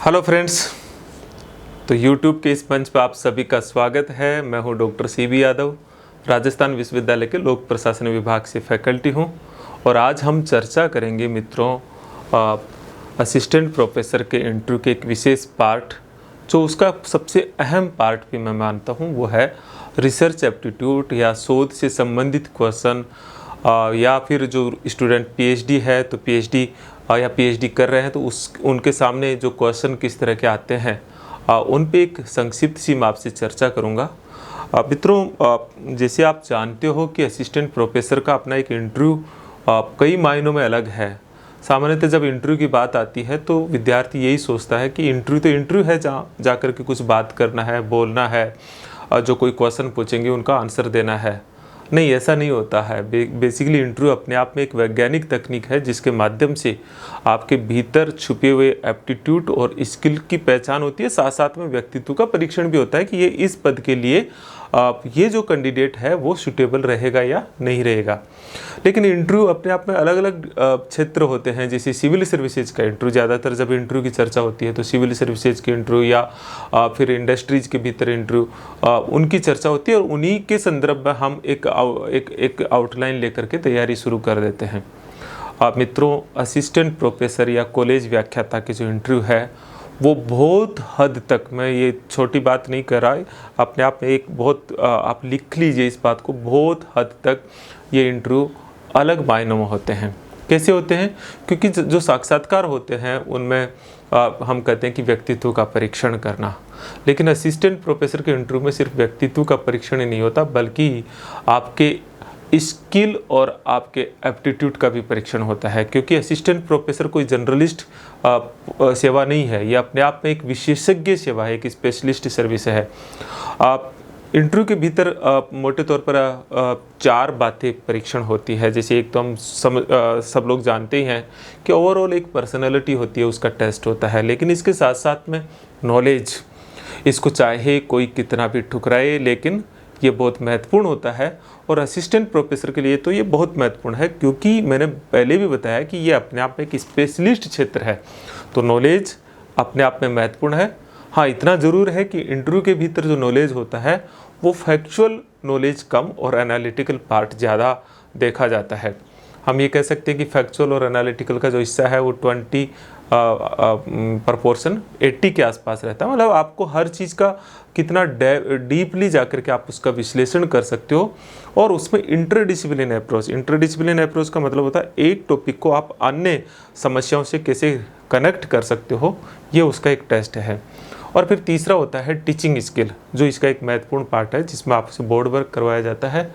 Hello friends, तो YouTube के इस मंच पर आप सभी का स्वागत है। मैं हूं डॉक्टर CB यादव, राजस्थान विश्वविद्यालय के लोक प्रशासन विभाग से फैकल्टी हूं और आज हम चर्चा करेंगे मित्रों असिस्टेंट प्रोफेसर के इंटरव्यू के एक विशेष पार्ट, जो उसका सबसे अहम पार्ट भी मैं मानता हूं, वो है रिसर्च एप्टीट्यूड या शोध से संबंधित क्वेश्चन, या फिर जो स्टूडेंट PhD है तो PhD या PhD कर रहे हैं तो उनके सामने जो क्वेश्चन किस तरह के आते हैं उन पे एक संक्षिप्त सी मैं आपसे चर्चा करूँगा। मित्रों, जैसे आप जानते हो कि असिस्टेंट प्रोफेसर का अपना एक इंटरव्यू कई मायनों में अलग है। सामान्यतः जब इंटरव्यू की बात आती है तो विद्यार्थी यही सोचता है कि इंटरव्यू तो इंटरव्यू है, जहाँ जाकर के कुछ बात करना है, बोलना है, जो कोई क्वेश्चन पूछेंगे उनका आंसर देना है। नहीं, ऐसा नहीं होता है। बेसिकली इंटरव्यू अपने आप में एक वैज्ञानिक तकनीक है जिसके माध्यम से आपके भीतर छुपे हुए एप्टीट्यूड और स्किल की पहचान होती है। साथ साथ में व्यक्तित्व का परीक्षण भी होता है कि ये इस पद के लिए ये जो कैंडिडेट है वो सूटेबल रहेगा या नहीं रहेगा। लेकिन इंटरव्यू अपने आप में अलग अलग क्षेत्र होते हैं। जैसे सिविल सर्विसेज का इंटरव्यू, ज़्यादातर जब इंटरव्यू की चर्चा होती है तो सिविल सर्विसेज के इंटरव्यू या फिर इंडस्ट्रीज के भीतर इंटरव्यू उनकी चर्चा होती है और उन्हीं के संदर्भ में हम एक आउटलाइन लेकर के तैयारी शुरू कर देते हैं। मित्रों, असिस्टेंट प्रोफेसर या कॉलेज व्याख्याता के जो इंटरव्यू है वो बहुत हद तक, मैं ये छोटी बात नहीं कर रहा, अपने आप में एक बहुत आप लिख लीजिए इस बात को, बहुत हद तक ये इंटरव्यू अलग मायनों में होते हैं। कैसे होते हैं? क्योंकि जो साक्षात्कार होते हैं उनमें हम कहते हैं कि व्यक्तित्व का परीक्षण करना, लेकिन असिस्टेंट प्रोफेसर के इंटरव्यू में सिर्फ व्यक्तित्व का परीक्षण ही नहीं होता, बल्कि आपके स्किल और आपके एप्टीट्यूड का भी परीक्षण होता है। क्योंकि असिस्टेंट प्रोफेसर कोई जनरलिस्ट सेवा नहीं है, यह अपने आप में एक विशेषज्ञ सेवा है, एक स्पेशलिस्ट सर्विस है। आप इंटरव्यू के भीतर मोटे तौर पर 4 बातें परीक्षण होती है। जैसे एक तो हम सब लोग जानते ही हैं कि ओवरऑल एक पर्सनैलिटी होती है, उसका टेस्ट होता है, लेकिन इसके साथ साथ में नॉलेज, इसको चाहे कोई कितना भी ठुकराए लेकिन ये बहुत महत्वपूर्ण होता है। और असिस्टेंट प्रोफेसर के लिए तो ये बहुत महत्वपूर्ण है, क्योंकि मैंने पहले भी बताया कि ये अपने आप में एक स्पेशलिस्ट क्षेत्र है, तो नॉलेज अपने आप में महत्वपूर्ण है। हाँ, इतना ज़रूर है कि इंटरव्यू के भीतर जो नॉलेज होता है वो फैक्चुअल नॉलेज कम और एनालिटिकल पार्ट ज़्यादा देखा जाता है। हम ये कह सकते हैं कि फैक्चुअल और एनालिटिकल का जो हिस्सा है वो 20 प्रोपोर्शन 80 के आसपास रहता है। मतलब आपको हर चीज़ का कितना डीपली जाकर के आप उसका विश्लेषण कर सकते हो, और उसमें इंटरडिसिप्लिन अप्रोच का मतलब होता है एक टॉपिक को आप अन्य समस्याओं से कैसे कनेक्ट कर सकते हो, ये उसका एक टेस्ट है। और फिर तीसरा होता है टीचिंग स्किल, जो इसका एक महत्वपूर्ण पार्ट है, जिसमें आपसे बोर्ड वर्क करवाया जाता है।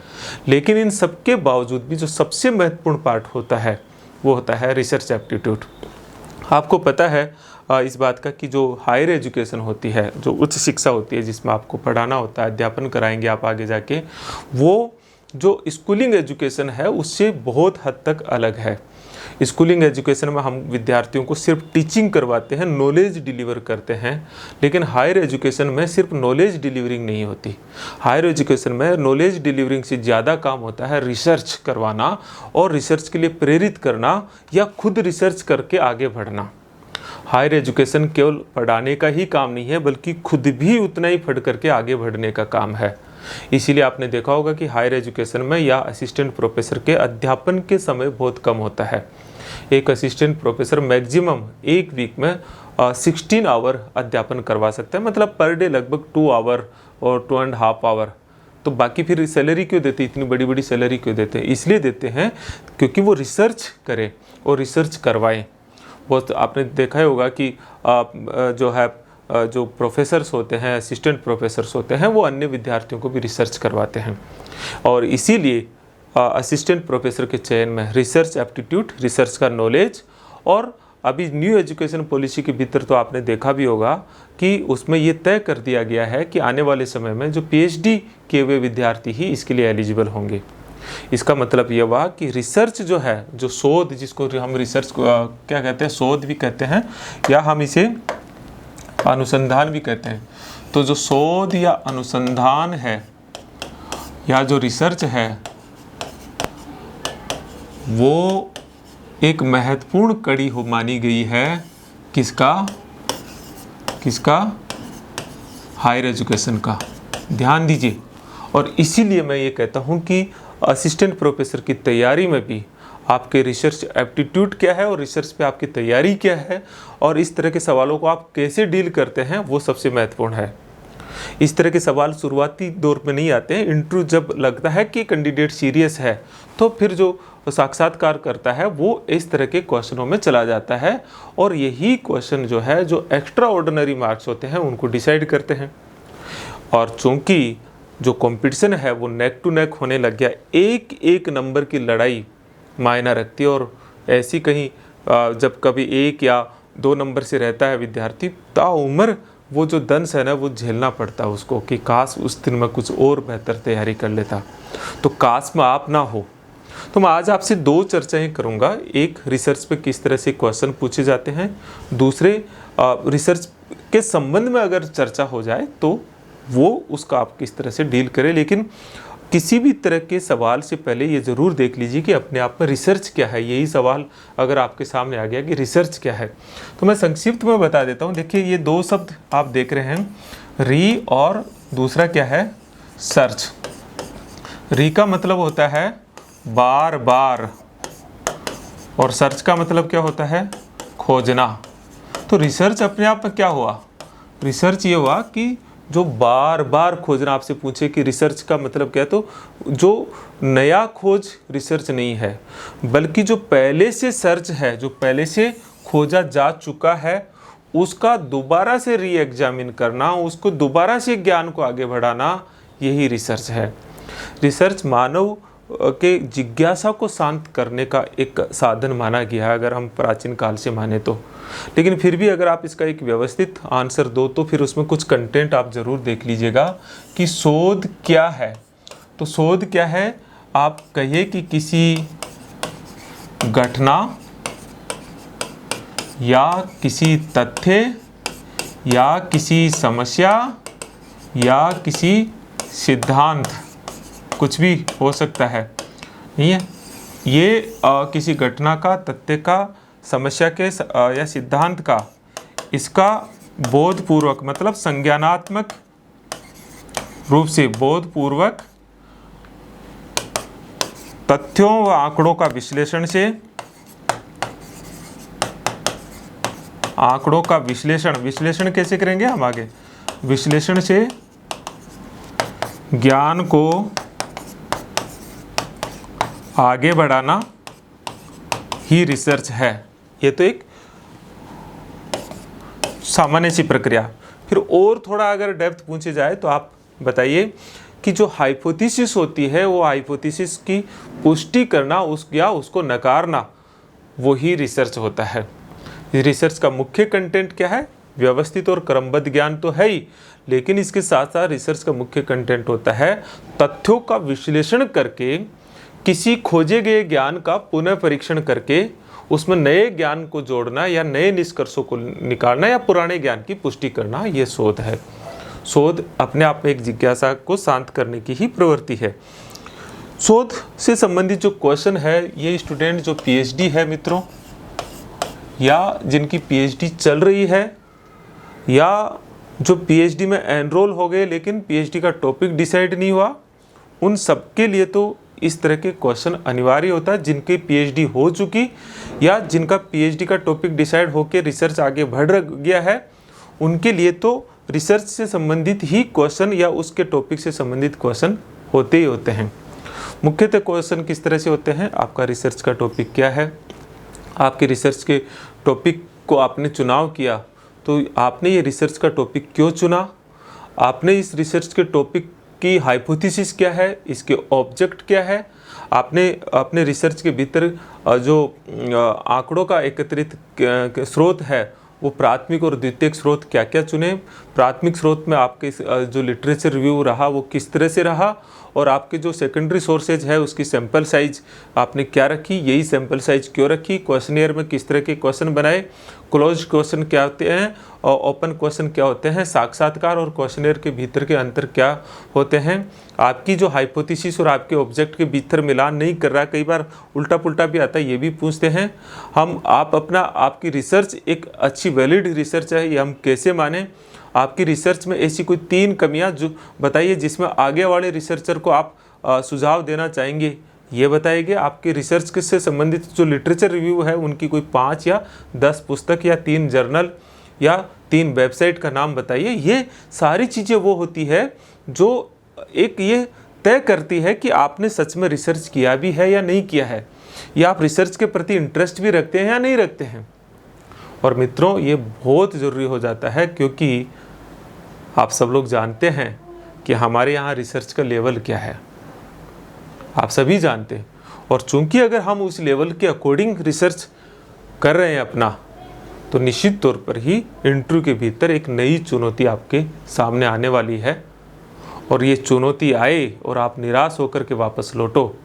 लेकिन इन सब के बावजूद भी जो सबसे महत्वपूर्ण पार्ट होता है वो होता है रिसर्च एप्टीट्यूड। आपको पता है इस बात का कि जो हायर एजुकेशन होती है, जो उच्च शिक्षा होती है, जिसमें आपको पढ़ाना होता है, अध्यापन कराएंगे आप आगे जाके, वो जो स्कूलिंग एजुकेशन है उससे बहुत हद तक अलग है। स्कूलिंग एजुकेशन में हम विद्यार्थियों को सिर्फ टीचिंग करवाते हैं, नॉलेज डिलीवर करते हैं, लेकिन हायर एजुकेशन में सिर्फ नॉलेज डिलीवरिंग नहीं होती। हायर एजुकेशन में नॉलेज डिलीवरिंग से ज़्यादा काम होता है रिसर्च करवाना और रिसर्च के लिए प्रेरित करना या खुद रिसर्च करके आगे बढ़ना। हायर एजुकेशन केवल पढ़ाने का ही काम नहीं है, बल्कि खुद भी उतना ही पढ़ करके आगे बढ़ने का काम है। इसीलिए आपने देखा होगा कि हायर एजुकेशन में या असिस्टेंट प्रोफेसर के अध्यापन के समय बहुत कम होता है। एक असिस्टेंट प्रोफेसर मैक्सिमम एक वीक में 16 आवर अध्यापन करवा सकता है, मतलब पर डे लगभग 2 आवर और 2.5 आवर। तो बाकी फिर सैलरी क्यों देते, इतनी बड़ी बड़ी सैलरी क्यों देते हैं? इसलिए देते हैं क्योंकि वो रिसर्च करें और रिसर्च करवाएं। बहुत आपने देखा होगा कि जो प्रोफेसर्स होते हैं, असिस्टेंट प्रोफेसर्स होते हैं, वो अन्य विद्यार्थियों को भी रिसर्च करवाते हैं। और इसीलिए असिस्टेंट प्रोफेसर के चयन में रिसर्च एप्टीट्यूड, रिसर्च का नॉलेज, और अभी न्यू एजुकेशन पॉलिसी के भीतर तो आपने देखा भी होगा कि उसमें ये तय कर दिया गया है कि आने वाले समय में जो PhD किए हुए विद्यार्थी ही इसके लिए एलिजिबल होंगे। इसका मतलब ये हुआ कि रिसर्च जो है, जो शोध, जिसको हम रिसर्च को क्या कहते हैं, शोध भी कहते हैं या हम इसे अनुसंधान भी कहते हैं। तो जो शोध या अनुसंधान है या जो रिसर्च है वो एक महत्वपूर्ण कड़ी मानी गई है, किसका? किसका? हायर एजुकेशन का। ध्यान दीजिए। और इसीलिए मैं ये कहता हूँ कि असिस्टेंट प्रोफेसर की तैयारी में भी आपके रिसर्च एप्टीट्यूड क्या है और रिसर्च पे आपकी तैयारी क्या है और इस तरह के सवालों को आप कैसे डील करते हैं, वो सबसे महत्वपूर्ण है। इस तरह के सवाल शुरुआती दौर में नहीं आते हैं। इंटरव्यू जब लगता है कि कैंडिडेट सीरियस है तो फिर जो साक्षात्कार करता है वो इस तरह के क्वेश्चनों में चला जाता है और यही क्वेश्चन जो है, जो एक्स्ट्रा ऑर्डिनरी मार्क्स होते हैं, उनको डिसाइड करते हैं। और चूंकि जो कंपटीशन है वो नेक टू नेक होने लग गया, एक एक नंबर की लड़ाई मायना रखती है। और ऐसी कहीं जब कभी 1 या 2 नंबर से रहता है विद्यार्थी, ताउम्र वो जो दंश है ना, वो झेलना पड़ता है उसको कि काश उस दिन मैं कुछ और बेहतर तैयारी कर लेता। तो काश में आप ना हो। तो मैं आज आपसे 2 चर्चाएं करूंगा। एक, रिसर्च पे किस तरह से क्वेश्चन पूछे जाते हैं। दूसरे, रिसर्च के संबंध में अगर चर्चा हो जाए तो वो उसका आप किस तरह से डील करें। लेकिन किसी भी तरह के सवाल से पहले ये ज़रूर देख लीजिए कि अपने आप में रिसर्च क्या है। यही सवाल अगर आपके सामने आ गया कि रिसर्च क्या है, तो मैं संक्षिप्त में बता देता हूँ। देखिए, ये 2 शब्द आप देख रहे हैं, री और दूसरा क्या है? सर्च। री का मतलब होता है बार बार और सर्च का मतलब क्या होता है? खोजना। तो रिसर्च अपने आप में क्या हुआ? रिसर्च ये हुआ कि जो बार बार खोजना। आपसे पूछे कि रिसर्च का मतलब क्या है, तो जो नया खोज रिसर्च नहीं है, बल्कि जो पहले से सर्च है, जो पहले से खोजा जा चुका है, उसका दोबारा से री एग्जामिन करना, उसको दोबारा से ज्ञान को आगे बढ़ाना, यही रिसर्च है। रिसर्च मानव के जिज्ञासा को शांत करने का एक साधन माना गया है, अगर हम प्राचीन काल से माने तो। लेकिन फिर भी अगर आप इसका एक व्यवस्थित आंसर दो तो फिर उसमें कुछ कंटेंट आप ज़रूर देख लीजिएगा कि शोध क्या है। तो शोध क्या है? आप कहिए कि किसी घटना या किसी तथ्य या किसी समस्या या किसी सिद्धांत, कुछ भी हो सकता है, नहीं है ये, किसी घटना का, तथ्य का, समस्या के या सिद्धांत का, इसका बोधपूर्वक मतलब संज्ञानात्मक रूप से, बोधपूर्वक तथ्यों व आंकड़ों का विश्लेषण से, आंकड़ों का विश्लेषण कैसे करेंगे हम आगे? विश्लेषण से ज्ञान को आगे बढ़ाना ही रिसर्च है। ये तो एक सामान्य सी प्रक्रिया। फिर और थोड़ा अगर डेप्थ पूछे जाए तो आप बताइए कि जो हाइपोथेसिस होती है, वो हाइपोथेसिस की पुष्टि करना या उसको नकारना, वही रिसर्च होता है। रिसर्च का मुख्य कंटेंट क्या है? व्यवस्थित और क्रमबद्ध ज्ञान तो है ही, लेकिन इसके साथ साथ रिसर्च का मुख्य कंटेंट होता है तथ्यों का विश्लेषण करके, किसी खोजे गए ज्ञान का पुनः परीक्षण करके उसमें नए ज्ञान को जोड़ना या नए निष्कर्षों को निकालना या पुराने ज्ञान की पुष्टि करना, ये शोध है। शोध अपने आप में एक जिज्ञासा को शांत करने की ही प्रवृत्ति है। शोध से संबंधित जो क्वेश्चन है, ये स्टूडेंट जो पीएचडी है मित्रों, या जिनकी पीएचडी चल रही है, या जो पीएचडी में एनरोल हो गए लेकिन पीएचडी का टॉपिक डिसाइड नहीं हुआ, उन सबके लिए तो इस तरह के क्वेश्चन अनिवार्य होता है। जिनकी पीएचडी हो चुकी या जिनका पीएचडी का टॉपिक डिसाइड होकर रिसर्च आगे बढ़ गया है, उनके लिए तो रिसर्च से संबंधित ही क्वेश्चन या उसके टॉपिक से संबंधित क्वेश्चन होते ही होते हैं। मुख्यतः क्वेश्चन किस तरह से होते हैं? आपका रिसर्च का टॉपिक क्या है? आपके रिसर्च के टॉपिक को आपने चुनाव किया तो आपने ये रिसर्च का टॉपिक क्यों चुना? आपने इस रिसर्च के टॉपिक की हाइपोथेसिस क्या है? इसके ऑब्जेक्ट क्या है? आपने अपने रिसर्च के भीतर जो आंकड़ों का एकत्रित स्रोत है, वो प्राथमिक और द्वितीयक स्रोत क्या क्या चुने? प्राथमिक स्रोत में आपके जो लिटरेचर रिव्यू रहा वो किस तरह से रहा, और आपके जो सेकेंडरी सोर्सेज है उसकी सैंपल साइज आपने क्या रखी, यही सैंपल साइज क्यों रखी, क्वेश्चनियर में किस तरह के क्वेश्चन बनाए, क्लोज क्वेश्चन क्या होते हैं और ओपन क्वेश्चन क्या होते हैं, साक्षात्कार और क्वेश्चनियर के भीतर के अंतर क्या होते हैं, आपकी जो हाइपोथेसिस और आपके ऑब्जेक्ट के भीतर मिलान नहीं कर रहा, कई बार उल्टा पुल्टा भी आता है, ये भी पूछते हैं हम। आपकी रिसर्च एक अच्छी वैलिड रिसर्च है, ये हम कैसे माने, आपकी रिसर्च में ऐसी कोई 3 कमियां जो बताइए जिसमें आगे वाले रिसर्चर को आप सुझाव देना चाहेंगे, ये बताइए। आपके रिसर्च से संबंधित जो लिटरेचर रिव्यू है उनकी कोई 5 या 10 पुस्तक या 3 जर्नल या 3 वेबसाइट का नाम बताइए। ये सारी चीज़ें वो होती है जो एक ये तय करती है कि आपने सच में रिसर्च किया भी है या नहीं किया है, या आप रिसर्च के प्रति इंटरेस्ट भी रखते हैं या नहीं रखते हैं। और मित्रों, ये बहुत ज़रूरी हो जाता है क्योंकि आप सब लोग जानते हैं कि हमारे यहाँ रिसर्च का लेवल क्या है, आप सभी जानते हैं। और चूंकि अगर हम उस लेवल के अकॉर्डिंग रिसर्च कर रहे हैं अपना, तो निश्चित तौर पर ही इंटरव्यू के भीतर एक नई चुनौती आपके सामने आने वाली है। और ये चुनौती आए और आप निराश होकर के वापस लौटो,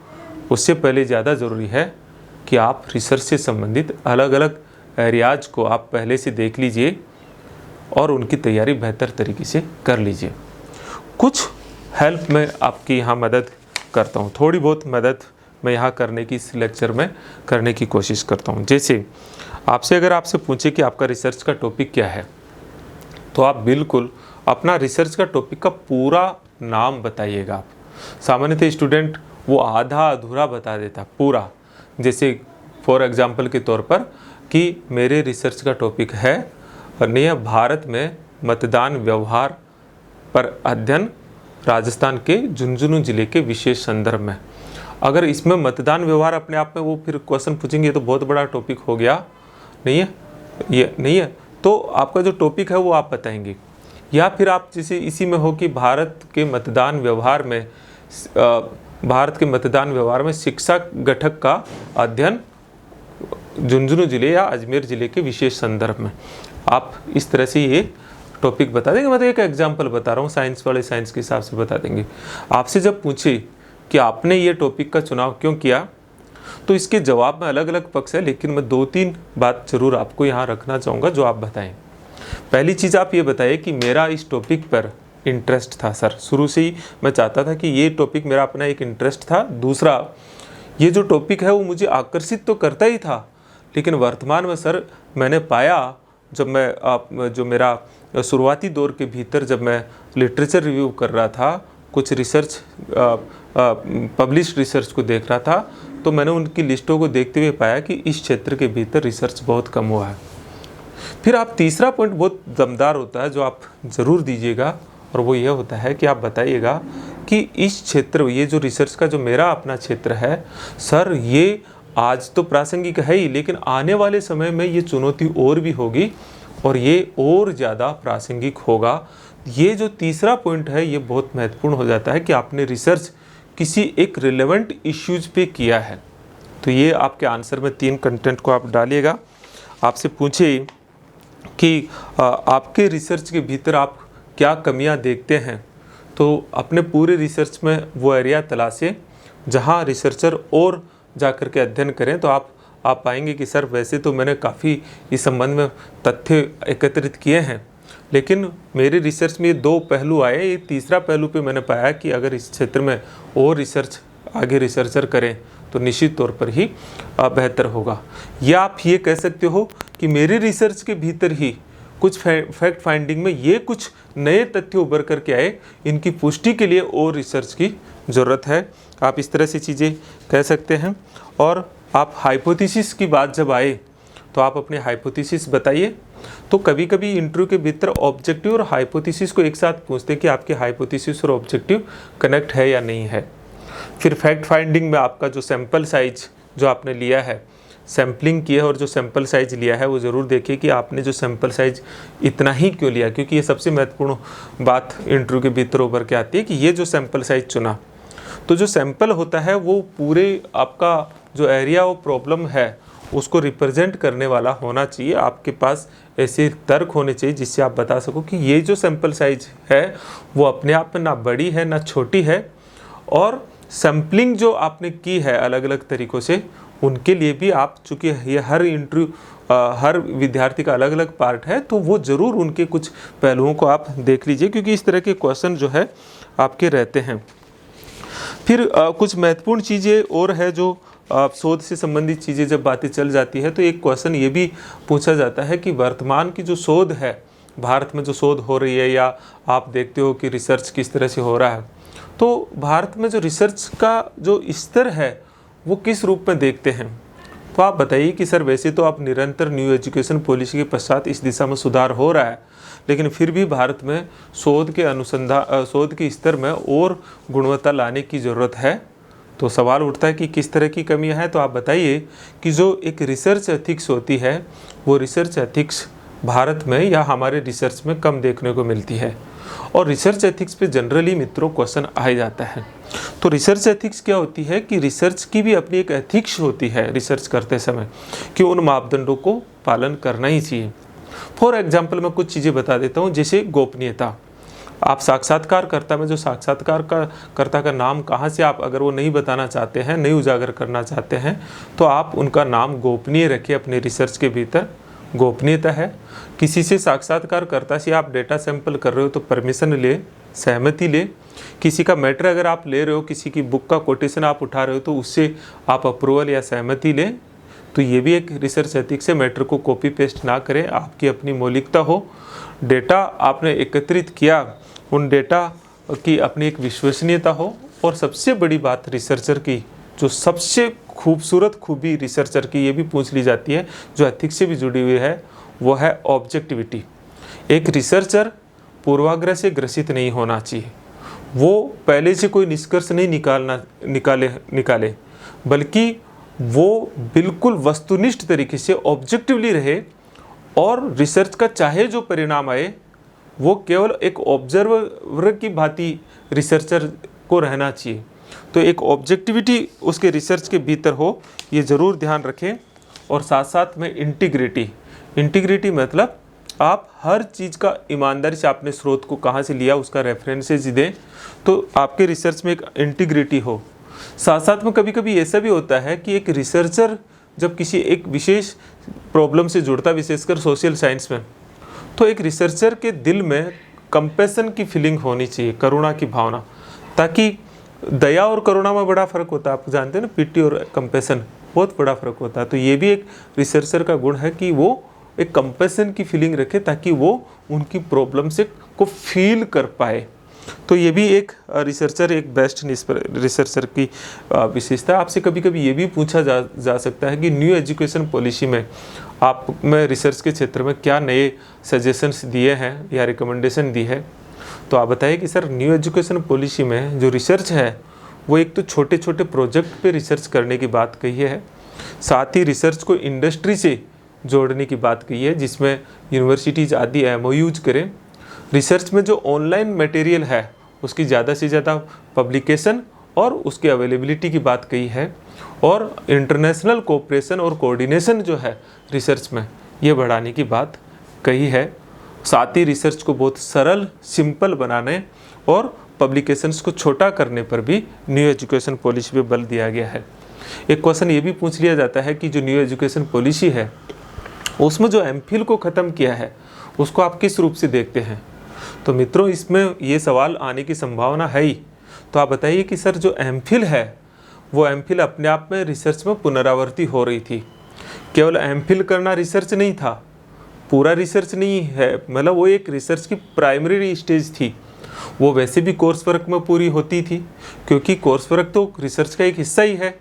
उससे पहले ज़्यादा ज़रूरी है कि आप रिसर्च से संबंधित अलग अलग एरियाज को आप पहले से देख लीजिए और उनकी तैयारी बेहतर तरीके से कर लीजिए। कुछ हेल्प मैं आपकी यहाँ मदद करता हूँ, थोड़ी बहुत मदद मैं यहाँ करने की इस लेक्चर में करने की कोशिश करता हूँ। जैसे अगर आपसे पूछे कि आपका रिसर्च का टॉपिक क्या है, तो आप बिल्कुल अपना रिसर्च का टॉपिक का पूरा नाम बताइएगा। आप सामान्यतः स्टूडेंट वो आधा अधूरा बता देता पूरा, जैसे फॉर एग्जांपल के तौर पर कि मेरे रिसर्च का टॉपिक है भारत में मतदान व्यवहार पर अध्ययन राजस्थान के झुंझुनू जिले के विशेष संदर्भ में। अगर इसमें मतदान व्यवहार अपने आप में वो फिर क्वेश्चन पूछेंगे तो बहुत बड़ा टॉपिक हो गया, नहीं है ये नहीं है, तो आपका जो टॉपिक है वो आप बताएंगे। या फिर आप जैसे इसी में हो कि भारत के मतदान व्यवहार में शिक्षा घटक का अध्ययन झुंझुनू जिले या अजमेर जिले के विशेष संदर्भ में, आप इस तरह से ये टॉपिक बता देंगे। मतलब एक एग्जांपल बता रहा हूँ, साइंस वाले साइंस के हिसाब से बता देंगे। आपसे जब पूछे कि आपने ये टॉपिक का चुनाव क्यों किया, तो इसके जवाब में अलग अलग पक्ष है, लेकिन मैं 2-3 बात जरूर आपको यहाँ रखना चाहूँगा जो आप बताएं। पहली चीज़ आप ये बताइए कि मेरा इस टॉपिक पर इंटरेस्ट था सर, शुरू से ही मैं चाहता था कि ये टॉपिक मेरा अपना एक इंटरेस्ट था। दूसरा, ये जो टॉपिक है वो मुझे आकर्षित तो करता ही था, लेकिन वर्तमान में सर मैंने पाया जो मेरा शुरुआती दौर के भीतर जब मैं लिटरेचर रिव्यू कर रहा था, कुछ रिसर्च पब्लिश रिसर्च को देख रहा था, तो मैंने उनकी लिस्टों को देखते हुए पाया कि इस क्षेत्र के भीतर रिसर्च बहुत कम हुआ है। फिर आप तीसरा पॉइंट बहुत दमदार होता है जो आप ज़रूर दीजिएगा, और वो ये होता है कि आप बताइएगा कि इस क्षेत्र, ये जो रिसर्च का जो मेरा अपना क्षेत्र है सर, ये आज तो प्रासंगिक है ही, लेकिन आने वाले समय में ये चुनौती और भी होगी और ये और ज़्यादा प्रासंगिक होगा। ये जो तीसरा पॉइंट है ये बहुत महत्वपूर्ण हो जाता है कि आपने रिसर्च किसी एक रिलेवेंट इश्यूज पे किया है। तो ये आपके आंसर में 3 कंटेंट को आप डालिएगा। आपसे पूछे कि आपके रिसर्च के भीतर आप क्या कमियां देखते हैं, तो अपने पूरे रिसर्च में वो एरिया तलाशें जहां रिसर्चर और जाकर के अध्ययन करें। तो आप पाएंगे कि सर वैसे तो मैंने काफ़ी इस संबंध में तथ्य एकत्रित किए हैं, लेकिन मेरे रिसर्च में ये 2 पहलू आए। ये तीसरा पहलू पे मैंने पाया कि अगर इस क्षेत्र में और रिसर्च आगे रिसर्चर करें तो निश्चित तौर पर ही बेहतर होगा। या आप ये कह सकते हो कि मेरे रिसर्च के भीतर ही कुछ फैक्ट फाइंडिंग में ये कुछ नए तथ्य उभर करके आए, इनकी पुष्टि के लिए और रिसर्च की ज़रूरत है। आप इस तरह से चीज़ें कह सकते हैं। और आप हाइपोथेसिस की बात जब आए तो आप अपने हाइपोथेसिस बताइए। तो कभी कभी इंटरव्यू के भीतर ऑब्जेक्टिव और हाइपोथेसिस को एक साथ पूछते हैं कि आपके हाइपोथेसिस और ऑब्जेक्टिव कनेक्ट है या नहीं है। फिर फैक्ट फाइंडिंग में आपका जो सैंपल साइज जो आपने लिया है, सैम्पलिंग की है और जो सैंपल साइज लिया है वो ज़रूर देखिए कि आपने जो सैंपल साइज इतना ही क्यों लिया, क्योंकि ये सबसे महत्वपूर्ण बात इंटरव्यू के भीतर उभर के आती है कि ये जो सैंपल साइज चुना, तो जो सैंपल होता है वो पूरे आपका जो एरिया वो प्रॉब्लम है उसको रिप्रेजेंट करने वाला होना चाहिए। आपके पास ऐसे तर्क होने चाहिए जिससे आप बता सको कि ये जो सैंपल साइज है वो अपने आप में ना बड़ी है ना छोटी है, और सैम्पलिंग जो आपने की है अलग अलग तरीक़ों से, उनके लिए भी आप, चूँकि ये हर विद्यार्थी का अलग अलग पार्ट है, तो वो ज़रूर उनके कुछ पहलुओं को आप देख लीजिए, क्योंकि इस तरह के क्वेश्चन जो है आपके रहते हैं। फिर कुछ महत्वपूर्ण चीज़ें और है जो शोध से संबंधित चीज़ें जब बातें चल जाती है तो एक क्वेश्चन ये भी पूछा जाता है कि वर्तमान की जो शोध है, भारत में जो शोध हो रही है, या आप देखते हो कि रिसर्च किस तरह से हो रहा है, तो भारत में जो रिसर्च का जो स्तर है वो किस रूप में देखते हैं। तो आप बताइए कि सर वैसे तो आप निरंतर न्यू एजुकेशन पॉलिसी के पश्चात इस दिशा में सुधार हो रहा है, लेकिन फिर भी भारत में शोध के स्तर में और गुणवत्ता लाने की ज़रूरत है। तो सवाल उठता है कि किस तरह की कमियां हैं। तो आप बताइए कि जो एक रिसर्च एथिक्स होती है, वो रिसर्च एथिक्स भारत में या हमारे रिसर्च में कम देखने को मिलती है, और रिसर्च एथिक्स पे जनरली मित्रों क्वेश्चन आ जाता है। तो रिसर्च एथिक्स क्या होती है कि रिसर्च की भी अपनी एक एथिक्स होती है रिसर्च करते समय, कि उन मापदंडों को पालन करना ही चाहिए। फॉर एग्जाम्पल मैं कुछ चीज़ें बता देता हूँ, जैसे गोपनीयता। आप साक्षात्कारकर्ता में जो साक्षात्कारकर्ता का नाम कहाँ से आप अगर वो नहीं बताना चाहते हैं, नहीं उजागर करना चाहते हैं, तो आप उनका नाम गोपनीय रखिए। अपने रिसर्च के भीतर गोपनीयता है। किसी से साक्षात्कारकर्ता से आप डेटा सैंपल कर रहे हो तो परमिशन ले, सहमति ले। किसी का मैटर अगर आप ले रहे हो, किसी की बुक का कोटेशन आप उठा रहे हो, तो उससे आप अप्रूवल या सहमति लें। तो ये भी एक रिसर्च एथिक्स है। मैटर को कॉपी पेस्ट ना करें, आपकी अपनी मौलिकता हो। डेटा आपने एकत्रित किया, उन डेटा की अपनी एक विश्वसनीयता हो। और सबसे बड़ी बात रिसर्चर की, जो सबसे खूबसूरत खूबी रिसर्चर की ये भी पूछ ली जाती है, जो एथिक्स से भी जुड़ी हुई है, वो है ऑब्जेक्टिविटी। एक रिसर्चर पूर्वाग्रह से ग्रसित नहीं होना चाहिए। वो पहले से कोई निष्कर्ष नहीं निकाले, बल्कि वो बिल्कुल वस्तुनिष्ठ तरीके से ऑब्जेक्टिवली रहे, और रिसर्च का चाहे जो परिणाम आए, वो केवल एक ऑब्जर्वर की भांति रिसर्चर को रहना चाहिए। तो एक ऑब्जेक्टिविटी उसके रिसर्च के भीतर हो, ये ज़रूर ध्यान रखें। और साथ साथ में इंटीग्रिटी मतलब आप हर चीज़ का ईमानदारी से, आपने स्रोत को कहाँ से लिया उसका रेफरेंसेज दें, तो आपके रिसर्च में एक इंटीग्रिटी हो। साथ साथ में कभी कभी ऐसा भी होता है कि एक रिसर्चर जब किसी एक विशेष प्रॉब्लम से जुड़ता, विशेषकर सोशल साइंस में, तो एक रिसर्चर के दिल में कंपैशन की फीलिंग होनी चाहिए, करुणा की भावना। ताकि दया और करुणा में बड़ा फ़र्क होता है, आप जानते हैं ना, पिटी और कंपैशन बहुत बड़ा फ़र्क होता है। तो ये भी एक रिसर्चर का गुण है कि वो एक कंपैशन की फीलिंग रखे, ताकि वो उनकी प्रॉब्लम से को फील कर पाए। तो ये भी एक रिसर्चर, एक बेस्ट रिसर्चर की विशेषता। आपसे कभी कभी ये भी पूछा जा सकता है कि न्यू एजुकेशन पॉलिसी में आप में रिसर्च के क्षेत्र में क्या नए सजेशंस दिए हैं या रिकमेंडेशन दी है। तो आप बताइए कि सर न्यू एजुकेशन पॉलिसी में जो रिसर्च है, वो एक तो छोटे छोटे प्रोजेक्ट पे रिसर्च करने की बात कही है, साथ ही रिसर्च को इंडस्ट्री से जोड़ने की बात कही है, जिसमें यूनिवर्सिटीज़ आदि MOUs करें। रिसर्च में जो ऑनलाइन मटेरियल है उसकी ज़्यादा से ज़्यादा पब्लिकेशन और उसकी अवेलेबिलिटी की बात कही है, और इंटरनेशनल कोऑपरेशन और कोऑर्डिनेशन जो है रिसर्च में, ये बढ़ाने की बात कही है। साथ ही रिसर्च को बहुत सरल, सिंपल बनाने और पब्लिकेशंस को छोटा करने पर भी न्यू एजुकेशन पॉलिसी पे बल दिया गया है। एक क्वेश्चन ये भी पूछ लिया जाता है कि जो न्यू एजुकेशन पॉलिसी है, उसमें जो MPhil को ख़त्म किया है, उसको आप किस रूप से देखते हैं। तो मित्रों, इसमें ये सवाल आने की संभावना है ही। तो आप बताइए कि सर जो MPhil है, वो MPhil अपने आप में रिसर्च में पुनरावृत्ति हो रही थी। केवल MPhil करना रिसर्च नहीं था, पूरा रिसर्च नहीं है, मतलब वो एक रिसर्च की प्राइमरी स्टेज थी। वो वैसे भी कोर्स वर्क में पूरी होती थी, क्योंकि कोर्स वर्क तो रिसर्च का एक हिस्सा ही है।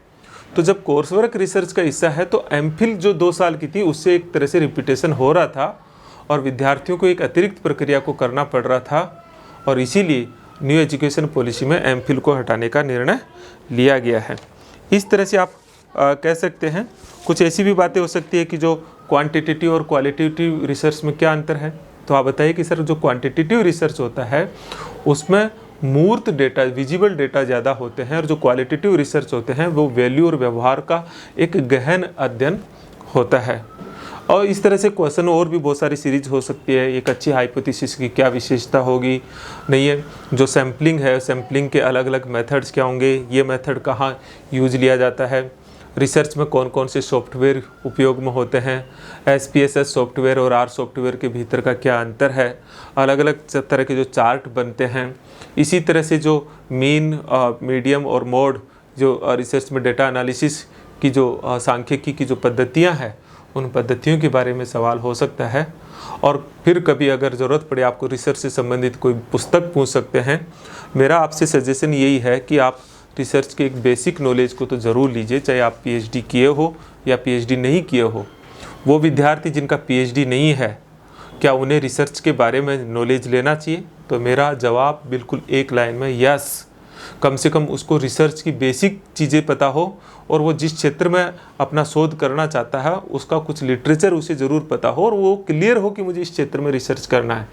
तो जब कोर्स वर्क रिसर्च का हिस्सा है, तो MPhil जो 2 साल की थी, उससे एक तरह से रिपीटेशन हो रहा था, और विद्यार्थियों को एक अतिरिक्त प्रक्रिया को करना पड़ रहा था। और इसीलिए न्यू एजुकेशन पॉलिसी में MPhil को हटाने का निर्णय लिया गया है। इस तरह से आप कह सकते हैं। कुछ ऐसी भी बातें हो सकती है कि जो क्वांटिटेटिव और क्वालिटेटिव रिसर्च में क्या अंतर है। तो आप बताइए कि सर जो क्वांटिटेटिव रिसर्च होता है, उसमें मूर्त डेटा, विजिबल डेटा ज़्यादा होते हैं, और जो क्वालिटेटिव रिसर्च होते हैं वो वैल्यू और व्यवहार का एक गहन अध्ययन होता है। और इस तरह से क्वेश्चन और भी बहुत सारी सीरीज हो सकती है। एक अच्छी हाइपोथेसिस की क्या विशेषता होगी, नहीं है, जो सैम्पलिंग है, सैम्पलिंग के अलग अलग मेथड्स क्या होंगे, ये मेथड कहाँ यूज लिया जाता है, रिसर्च में कौन कौन से सॉफ्टवेयर उपयोग में होते हैं, SPSS सॉफ्टवेयर और R सॉफ्टवेयर के भीतर का क्या अंतर है, अलग अलग तरह के जो चार्ट बनते हैं, इसी तरह से जो मीन, मीडियम और मोड, जो रिसर्च में डेटा एनालिसिस की जो सांख्यिकी की जो पद्धतियां हैं, उन पद्धतियों के बारे में सवाल हो सकता है। और फिर कभी अगर ज़रूरत पड़े आपको रिसर्च से संबंधित कोई पुस्तक पूछ सकते हैं। मेरा आपसे सजेशन यही है कि आप रिसर्च के एक बेसिक नॉलेज को तो ज़रूर लीजिए, चाहे आप PhD किए हो या PhD नहीं किए हो। वो विद्यार्थी जिनका PhD नहीं है, क्या उन्हें रिसर्च के बारे में नॉलेज लेना चाहिए? तो मेरा जवाब बिल्कुल एक लाइन में यस। कम से कम उसको रिसर्च की बेसिक चीज़ें पता हो और वो जिस क्षेत्र में अपना शोध करना चाहता है उसका कुछ लिटरेचर उसे ज़रूर पता हो और वो क्लियर हो कि मुझे इस क्षेत्र में रिसर्च करना है,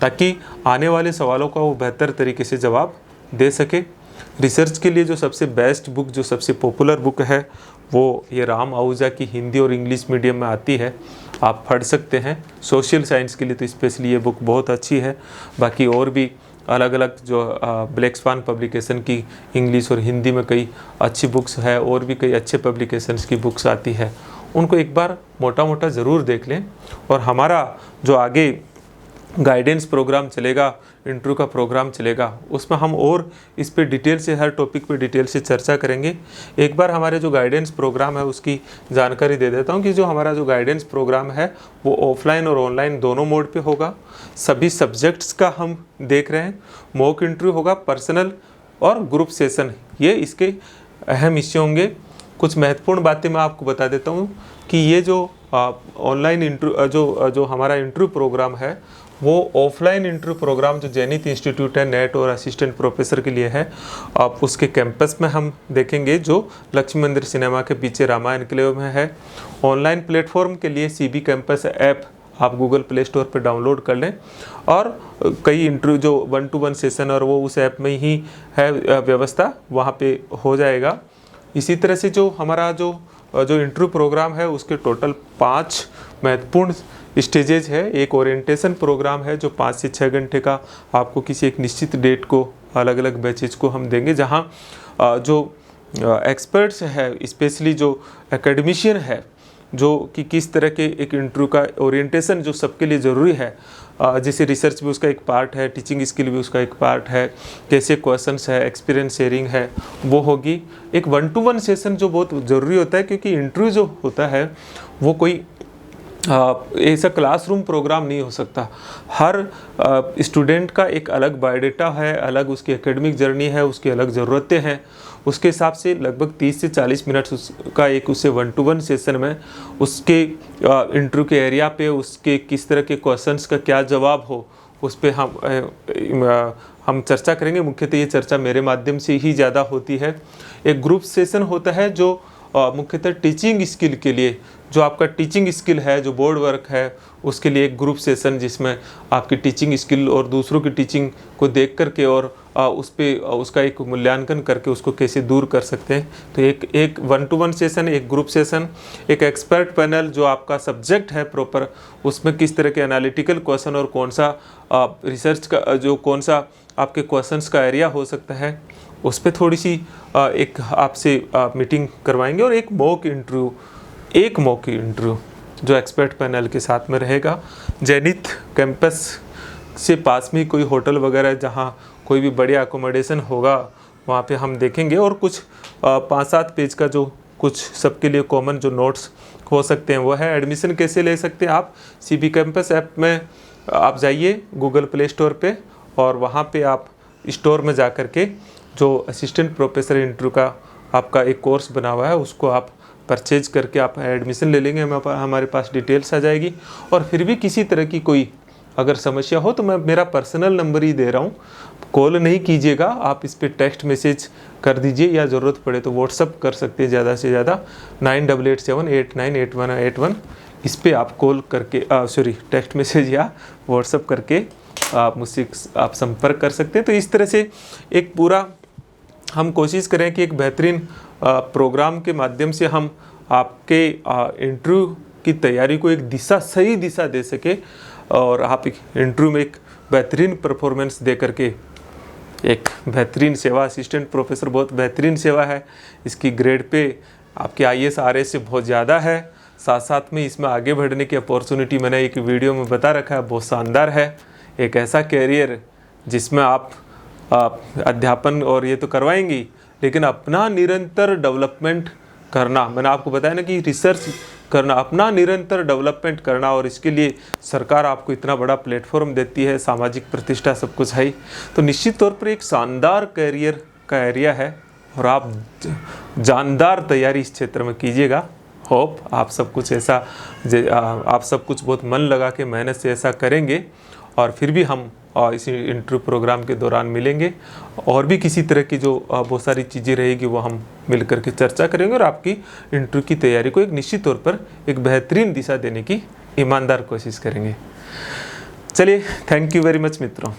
ताकि आने वाले सवालों का वो बेहतर तरीके से जवाब दे सके। रिसर्च के लिए जो सबसे बेस्ट बुक, जो सबसे पॉपुलर बुक है, वो ये राम आहूजा की हिंदी और इंग्लिश मीडियम में आती है, आप पढ़ सकते हैं। सोशल साइंस के लिए तो स्पेशली ये बुक बहुत अच्छी है। बाकी और भी अलग अलग जो ब्लैक स्वान पब्लिकेशन की इंग्लिश और हिंदी में कई अच्छी बुक्स है, और भी कई अच्छे पब्लिकेशंस की बुक्स आती है, उनको एक बार मोटा मोटा ज़रूर देख लें। और हमारा जो आगे गाइडेंस प्रोग्राम चलेगा, इंटरव्यू का प्रोग्राम चलेगा, उसमें हम और इस पे डिटेल से, हर टॉपिक पे डिटेल से चर्चा करेंगे। एक बार हमारे जो गाइडेंस प्रोग्राम है उसकी जानकारी दे देता हूँ कि जो हमारा जो गाइडेंस प्रोग्राम है वो ऑफलाइन और ऑनलाइन दोनों मोड पे होगा। सभी सब्जेक्ट्स का हम देख रहे हैं। मॉक इंटरव्यू होगा, पर्सनल और ग्रुप सेशन, ये इसके अहम हिस्से होंगे। कुछ महत्वपूर्ण बातें मैं आपको बता देता हूँ कि ये जो ऑनलाइन इंटरव्यू जो हमारा इंटरव्यू प्रोग्राम है, वो ऑफलाइन इंटरव्यू प्रोग्राम जो जैनित इंस्टीट्यूट है नेट और असिस्टेंट प्रोफेसर के लिए है, आप उसके कैंपस में हम देखेंगे, जो लक्ष्मी मंदिर सिनेमा के पीछे रामा एनक्लेव में है। ऑनलाइन प्लेटफॉर्म के लिए CB कैंपस ऐप आप गूगल प्ले स्टोर पर डाउनलोड कर लें, और कई इंटरव्यू जो 1-to-1 सेशन और वो उस ऐप में ही है व्यवस्था, वहाँ पे हो जाएगा। इसी तरह से जो हमारा जो इंटरव्यू प्रोग्राम है उसके टोटल 5 महत्वपूर्ण स्टेजेज है। एक ओरिएंटेशन प्रोग्राम है जो 5 से 6 घंटे का आपको किसी एक निश्चित डेट को अलग अलग बैचेज को हम देंगे, जहां जो एक्सपर्ट्स है, स्पेशली जो एकेडमिशियन है, जो कि किस तरह के एक इंटरव्यू का ओरिएंटेशन जो सबके लिए ज़रूरी है, जैसे रिसर्च भी उसका एक पार्ट है, टीचिंग स्किल भी उसका एक पार्ट है, कैसे क्वेश्चंस है, एक्सपीरियंस शेयरिंग है, वो होगी। एक 1-to-1 सेशन जो बहुत ज़रूरी होता है, क्योंकि इंटरव्यू जो होता है वो कोई ऐसा क्लासरूम प्रोग्राम नहीं हो सकता। हर स्टूडेंट का एक अलग बायोडाटा है, अलग उसकी एकेडमिक जर्नी है, उसकी अलग ज़रूरतें हैं। उसके हिसाब से लगभग 30 से 40 मिनट उसका एक उससे 1-to-1 सेशन में उसके इंटरव्यू के एरिया पे उसके किस तरह के क्वेश्चंस का क्या जवाब हो, उस पर हम चर्चा करेंगे। मुख्यतः ये चर्चा मेरे माध्यम से ही ज़्यादा होती है। एक ग्रुप सेशन होता है जो मुख्यतः टीचिंग स्किल के लिए, जो आपका टीचिंग स्किल है, जो बोर्ड वर्क है, उसके लिए एक ग्रुप सेशन, जिसमें आपकी टीचिंग स्किल और दूसरों की टीचिंग को देख करके और उस पर उसका एक मूल्यांकन करके उसको कैसे दूर कर सकते हैं। तो एक 1-to-1 सेशन, एक ग्रुप सेशन, एक एक्सपर्ट पैनल जो आपका सब्जेक्ट है प्रॉपर, उसमें किस तरह के एनालिटिकल क्वेश्चन और कौन सा रिसर्च का जो कौन सा आपके क्वेश्चंस का एरिया हो सकता है, उस पर थोड़ी सी एक आपसे मीटिंग करवाएंगे। और एक मॉक इंटरव्यू जो एक्सपर्ट पैनल के साथ में रहेगा। जैनित कैंपस से पास में कोई होटल वगैरह जहाँ कोई भी बढ़िया अकोमोडेशन होगा, वहाँ पे हम देखेंगे। और कुछ 5-7 पेज का जो कुछ सबके लिए कॉमन जो नोट्स हो सकते हैं वो है। एडमिशन कैसे ले सकते हैं आप? CB कैंपस ऐप में आप जाइए गूगल प्ले स्टोर पे, और वहाँ पे आप स्टोर में जा कर के जो असिस्टेंट प्रोफेसर इंटरव्यू का आपका एक कोर्स बना हुआ है उसको आप परचेज करके आप एडमिशन ले लेंगे। हमारे पास डिटेल्स आ जाएगी। और फिर भी किसी तरह की कोई अगर समस्या हो तो मैं मेरा पर्सनल नंबर ही दे रहा हूँ, कॉल नहीं कीजिएगा, आप इस पर टेक्स्ट मैसेज कर दीजिए, या ज़रूरत पड़े तो व्हाट्सअप कर सकते हैं ज़्यादा से ज़्यादा 9887898181। इस पर आप कॉल करके टेक्स्ट मैसेज या व्हाट्सअप करके आप मुझसे आप संपर्क कर सकते हैं। तो इस तरह से एक पूरा हम कोशिश करें कि एक बेहतरीन प्रोग्राम के माध्यम से हम आपके इंटरव्यू आपकी तैयारी को एक सही दिशा दे सके और आप इंटरव्यू में एक बेहतरीन परफॉर्मेंस दे करके एक बेहतरीन सेवा, असिस्टेंट प्रोफेसर बहुत बेहतरीन सेवा है, इसकी ग्रेड पे आपके IAS RAS से बहुत ज़्यादा है। साथ साथ में इसमें आगे बढ़ने की अपॉर्चुनिटी मैंने एक वीडियो में बता रखा है, बहुत शानदार है। एक ऐसा कैरियर जिसमें आप अध्यापन और ये तो करवाएंगी, लेकिन अपना निरंतर डेवलपमेंट करना, मैंने आपको बताया ना कि रिसर्च करना, अपना निरंतर डेवलपमेंट करना, और इसके लिए सरकार आपको इतना बड़ा प्लेटफॉर्म देती है, सामाजिक प्रतिष्ठा सब कुछ है ही। तो निश्चित तौर पर एक शानदार कैरियर का एरिया है और आप जानदार तैयारी इस क्षेत्र में कीजिएगा। होप आप सब कुछ ऐसा आप सब कुछ बहुत मन लगा के मेहनत से ऐसा करेंगे और फिर भी हम इसी इंटरव्यू प्रोग्राम के दौरान मिलेंगे और भी किसी तरह की जो बहुत सारी चीज़ें रहेगी वो हम मिल करके चर्चा करेंगे और आपकी इंटरव्यू की तैयारी को एक निश्चित तौर पर एक बेहतरीन दिशा देने की ईमानदार कोशिश करेंगे। चलिए, थैंक यू वेरी मच मित्रों।